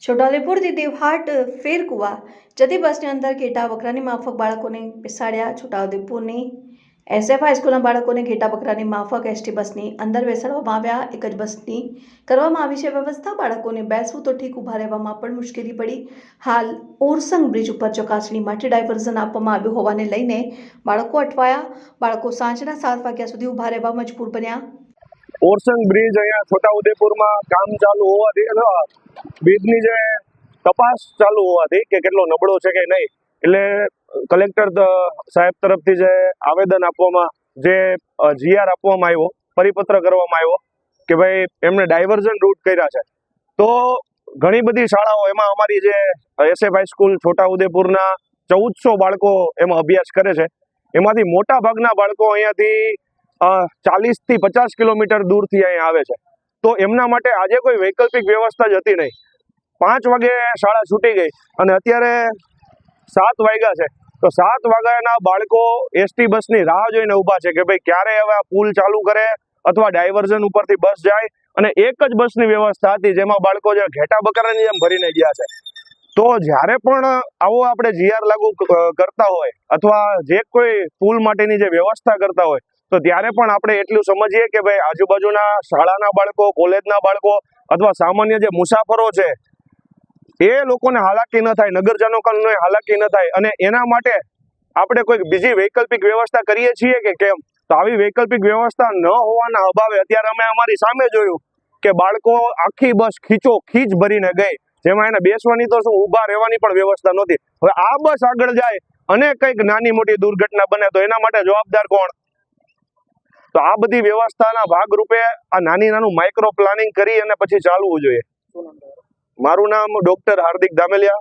છોટાઉદેપુરથી દેવહાટ ફેરકુવા જતી બસની અંદર ઘેટા બકરાની માફક બાળકોને બેસાડ્યા. છોટાઉદેપુરની SF હાઈસ્કૂલના બાળકોને ઘેટા બકરાની માફક ST બસની અંદર બેસાડવામાં આવ્યા. એક જ બસની કરવામાં આવી છે વ્યવસ્થા. બાળકોને બેસવું તો ઠીક, ઊભા રહેવામાં પણ મુશ્કેલી પડી. હાલ ઓરસંગ બ્રિજ ઉપર ચકાસણી માટે ડાયવર્ઝન આપવામાં આવ્યું હોવાને લઈને બાળકો અટવાયા. બાળકો સાંજના 7 વાગ્યા સુધી ઊભા રહેવા મજબૂર બન્યા. ઓરસંગ બ્રિજ અહીંયા છોટાઉદેપુરમાં કામ ચાલુ હોવાથી બ્રિજની જે તપાસ ચાલુ હોવાથી કે કેટલો નબળો છે કે નહીં, એટલે કલેક્ટર સાહેબ તરફથી જે આવેદન આપવામાં, જે GR આપવામાં આવ્યો, પરિપત્ર કરવામાં આવ્યો કે ભાઈ એમને ડાયવર્ઝન રૂટ કર્યા છે. તો ઘણી બધી શાળાઓ, એમાં અમારી જે SF હાઈસ્કૂલ છોટાઉદેપુરના 1400 બાળકો એમાં અભ્યાસ કરે છે. એમાંથી મોટા ભાગના બાળકો અહીંયાથી 40 થી 50 કિલોમીટર દૂરથી અહીંયા આવે છે. તો એમના માટે આજે કોઈ વૈકલ્પિક વ્યવસ્થા જ હતી નહીં. 5 વાગે શાળા છૂટી ગઈ અને અત્યારે 7 વાગ્યા છે. તો 7 વાગ્યાના બાળકો ST બસની રાહ જોઈને ઊભા છે કે ભાઈ ક્યારે હવે આ પુલ ચાલુ કરે અથવા ડાયવર્ઝન ઉપરથી બસ જાય. અને એક જ બસની વ્યવસ્થા હતી જેમાં બાળકો જે ઘેટા બકરાની જેમ ભરીને ગયા છે. તો જ્યારે પણ આવો આપણે GR લાગુ કરતા હોય અથવા જે કોઈ પુલ માટેની જે વ્યવસ્થા કરતા હોય, તો ત્યારે પણ આપણે એટલું સમજીએ કે ભાઈ આજુબાજુના શાળાના બાળકો, કોલેજના બાળકો અથવા સામાન્ય જે મુસાફરો છે એ લોકોને હાલાકી ન થાય, નગરજનોને હાલાકી ન થાય. અને એના માટે આપણે કોઈક બીજી વૈકલ્પિક વ્યવસ્થા કરીએ છીએ કે કેમ? તો આવી વૈકલ્પિક વ્યવસ્થા ન હોવાના અભાવે અત્યારે અમે અમારી સામે જોયું કે બાળકો આખી બસ ખીચ ભરીને ગઈ, જેમાં એને બેસવાની તો શું, ઊભા રહેવાની પણ વ્યવસ્થા નહોતી. હવે આ બસ આગળ જાય અને કંઈક નાની મોટી દુર્ઘટના બને તો એના માટે જવાબદાર કોણ? તો આ બધી વ્યવસ્થાના ભાગરૂપે આ નાનું માઇક્રો પ્લાનિંગ કરી અને પછી ચાલવું જોઈએ. મારું નામ ડોક્ટર હાર્દિક ધામેલિયા,